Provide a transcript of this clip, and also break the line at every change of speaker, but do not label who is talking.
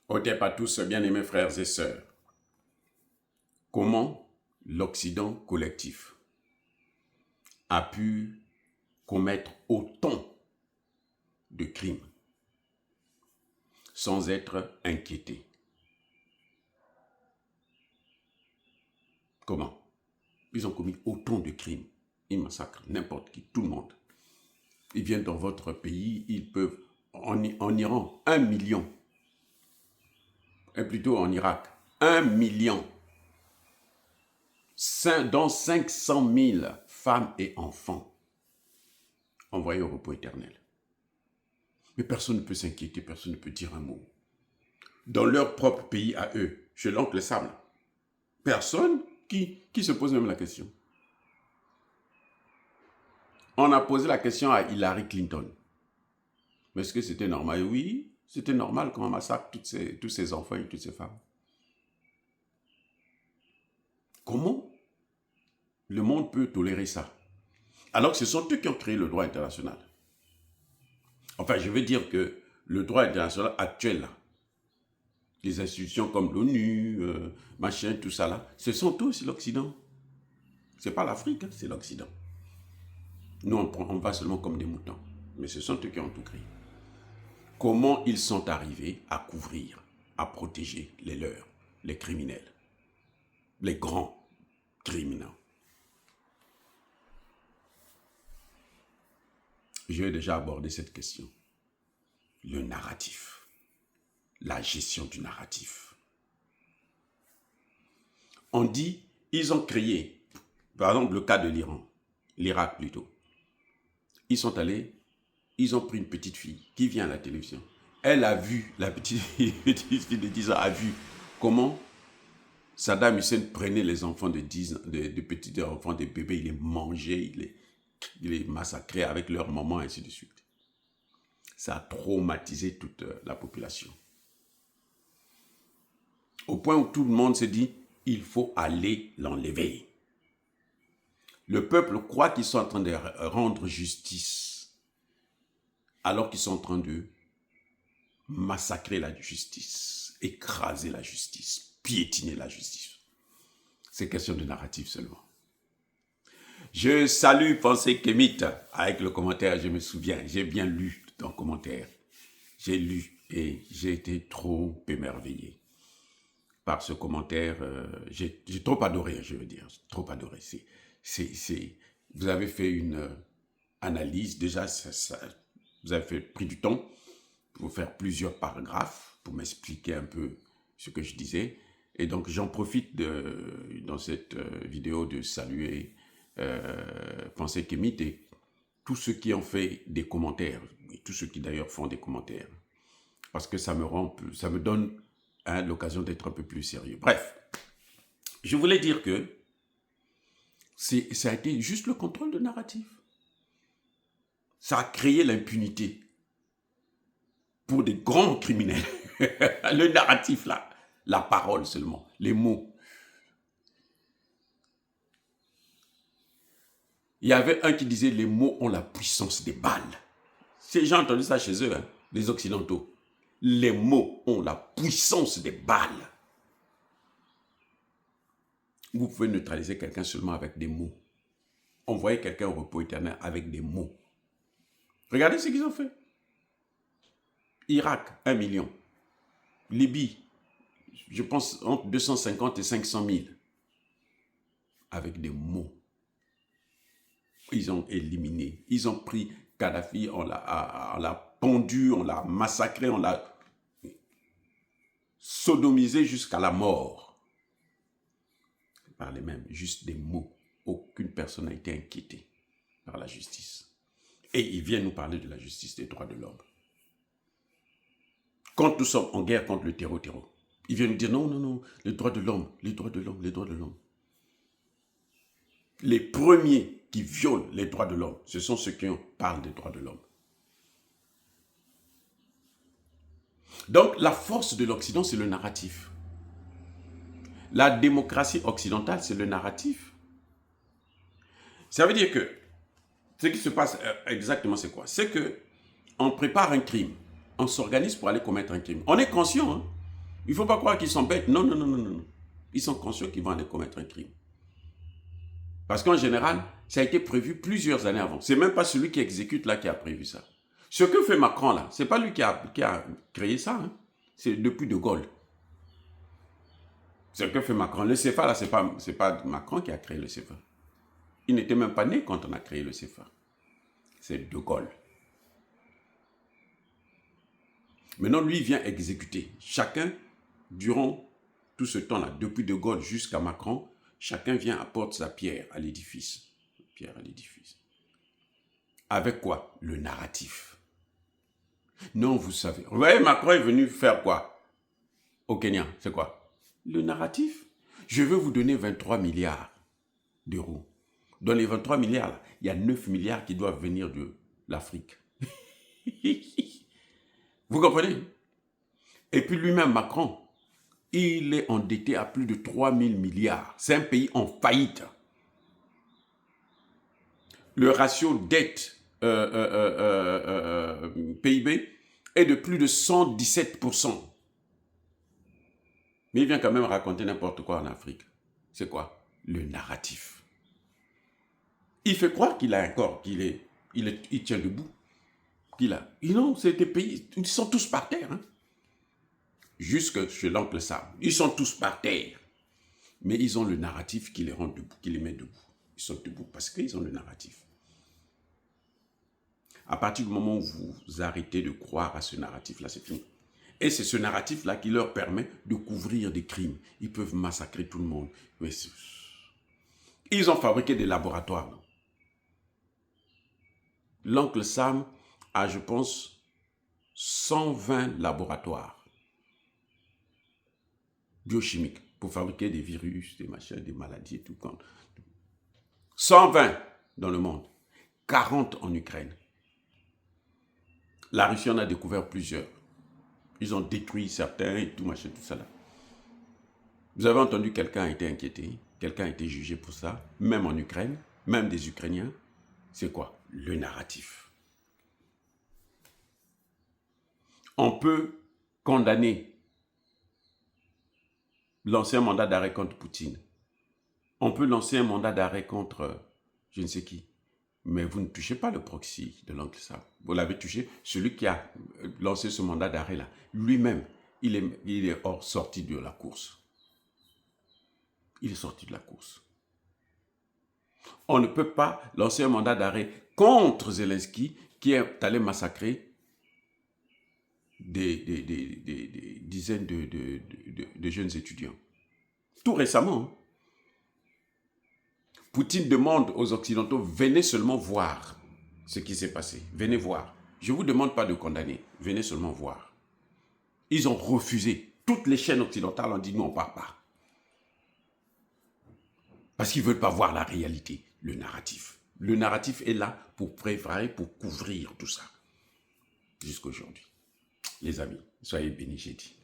Otep à tous, bien-aimés frères et sœurs. Comment l'Occident collectif a pu commettre autant de crimes sans être inquiété? Comment? Ils ont commis autant de crimes. Ils massacrent n'importe qui, tout le monde. Ils viennent dans votre pays, ils peuvent, en Iran, 1 million. Et plutôt en Irak, 1 million. Dont 500 000 femmes et enfants envoyés au repos éternel. Mais personne ne peut s'inquiéter, personne ne peut dire un mot. Dans leur propre pays à eux, chez l'oncle Sam, personne qui se pose même la question. On a posé la question à Hillary Clinton. Mais est-ce que c'était normal? Oui, c'était normal qu'on massacre tous ces enfants et toutes ces femmes. Comment le monde peut tolérer ça? Alors que ce sont eux qui ont créé le droit international. Enfin, je veux dire que le droit international actuel, là, les institutions comme l'ONU, machin, tout ça là, ce sont tous l'Occident. Ce n'est pas l'Afrique, hein, c'est l'Occident. Nous, on va seulement comme des moutons. Mais ce sont eux qui ont tout créé. Comment ils sont arrivés à couvrir, à protéger les leurs, les criminels, les grands criminels? J'ai déjà abordé cette question. Le narratif. La gestion du narratif. On dit, ils ont créé, par exemple le cas de l'Iran, l'Irak plutôt. Ils sont allés, ils ont pris une petite fille qui vient à la télévision. Elle a vu, la petite fille de 10 ans a vu comment Saddam Hussein prenait les enfants de petits enfants, des bébés, il les mangeait, il les massacrait avec leur maman, ainsi de suite. Ça a traumatisé toute la population. Au point où tout le monde se dit, il faut aller l'enlever. Le peuple croit qu'ils sont en train de rendre justice, alors qu'ils sont en train de massacrer la justice, écraser la justice, piétiner la justice. C'est question de narratif seulement. Je salue Pensée Kémite avec le commentaire, je me souviens, j'ai bien lu ton commentaire. J'ai lu et j'ai été trop émerveillé par ce commentaire. J'ai trop adoré, je veux dire, trop adoré. Vous avez fait une analyse, déjà, vous avez pris du temps pour faire plusieurs paragraphes, pour m'expliquer un peu ce que je disais. Et donc, j'en profite dans cette vidéo de saluer Pensée Kémite et tous ceux qui ont fait des commentaires, et tous ceux qui d'ailleurs font des commentaires, parce que ça me donne l'occasion d'être un peu plus sérieux. Bref, je voulais dire que ça a été juste le contrôle de narratif. Ça a créé l'impunité pour des grands criminels. Le narratif là, la parole seulement, les mots. Il y avait un qui disait les mots ont la puissance des balles. Ces gens ont entendu ça chez eux, hein, les Occidentaux. Les mots ont la puissance des balles. Vous pouvez neutraliser quelqu'un seulement avec des mots. Envoyer quelqu'un au repos éternel avec des mots. Regardez ce qu'ils ont fait. Irak, 1 million. Libye, je pense entre 250 et 500 000. Avec des mots. Ils ont éliminé. Ils ont pris Kadhafi, on l'a pendu, on l'a massacré, on l'a sodomisé jusqu'à la mort. Par les mêmes, juste des mots. Aucune personne n'a été inquiétée par la justice. Et ils viennent nous parler de la justice des droits de l'homme. Quand nous sommes en guerre contre le terreau, ils viennent nous dire non, non, non, les droits de l'homme, les droits de l'homme, les droits de l'homme. Les premiers qui violent les droits de l'homme, ce sont ceux qui parlent des droits de l'homme. Donc, la force de l'Occident, c'est le narratif. La démocratie occidentale, c'est le narratif. Ça veut dire que ce qui se passe exactement, c'est quoi? C'est qu'on prépare un crime. On s'organise pour aller commettre un crime. On est conscient, hein? Il ne faut pas croire qu'ils sont bêtes. Non, non, non, non, non. Ils sont conscients qu'ils vont aller commettre un crime. Parce qu'en général, ça a été prévu plusieurs années avant. C'est même pas celui qui exécute là qui a prévu ça. Ce que fait Macron là, c'est pas lui qui a créé ça. Hein. C'est depuis De Gaulle. Ce que fait Macron. Le CFA là, c'est pas Macron qui a créé le CFA. Il n'était même pas né quand on a créé le CFA. C'est De Gaulle. Maintenant, lui, il vient exécuter. Chacun, durant tout ce temps-là, depuis De Gaulle jusqu'à Macron, chacun vient apporter sa pierre à l'édifice. Pierre à l'édifice. Avec quoi? Le narratif. Non, vous savez. Vous voyez, Macron est venu faire quoi au Kenya? C'est quoi? Le narratif. Je veux vous donner 23 milliards d'euros. Dans les 23 milliards, là, il y a 9 milliards qui doivent venir de l'Afrique. Vous comprenez? Et puis lui-même, Macron, il est endetté à plus de 3 000 milliards. C'est un pays en faillite. Le ratio dette PIB est de plus de 117%. Mais il vient quand même raconter n'importe quoi en Afrique. C'est quoi? Le narratif. Il fait croire qu'il a un corps, il tient debout. Non, c'est des pays, ils sont tous par terre. Hein. Jusque chez l'oncle Sam. Ils sont tous par terre. Mais ils ont le narratif qui les rend debout, qui les met debout. Ils sont debout parce qu'ils ont le narratif. À partir du moment où vous arrêtez de croire à ce narratif-là, c'est fini. Et c'est ce narratif-là qui leur permet de couvrir des crimes. Ils peuvent massacrer tout le monde. Mais ils ont fabriqué des laboratoires. L'oncle Sam a, je pense, 120 laboratoires biochimiques pour fabriquer des virus, des machins, des maladies et tout. 120 dans le monde, 40 en Ukraine. La Russie en a découvert plusieurs. Ils ont détruit certains et tout, machin, tout ça là. Vous avez entendu quelqu'un a été inquiété, quelqu'un a été jugé pour ça, même en Ukraine, même des Ukrainiens. C'est quoi? Le narratif. On peut condamner, lancer un mandat d'arrêt contre Poutine. On peut lancer un mandat d'arrêt contre je ne sais qui. Mais vous ne touchez pas le proxy de l'oncle Sam. Vous l'avez touché. Celui qui a lancé ce mandat d'arrêt-là, lui-même, il est sorti de la course. Il est sorti de la course. On ne peut pas lancer un mandat d'arrêt contre Zelensky qui est allé massacrer des dizaines de jeunes étudiants. Tout récemment, hein. Poutine demande aux Occidentaux, venez seulement voir ce qui s'est passé. Venez voir. Je ne vous demande pas de condamner. Venez seulement voir. Ils ont refusé. Toutes les chaînes occidentales ont dit, nous, on ne part pas. Parce qu'ils ne veulent pas voir la réalité, le narratif. Le narratif est là pour préparer, pour couvrir tout ça. Jusqu'à aujourd'hui. Les amis, soyez bénis, j'ai dit.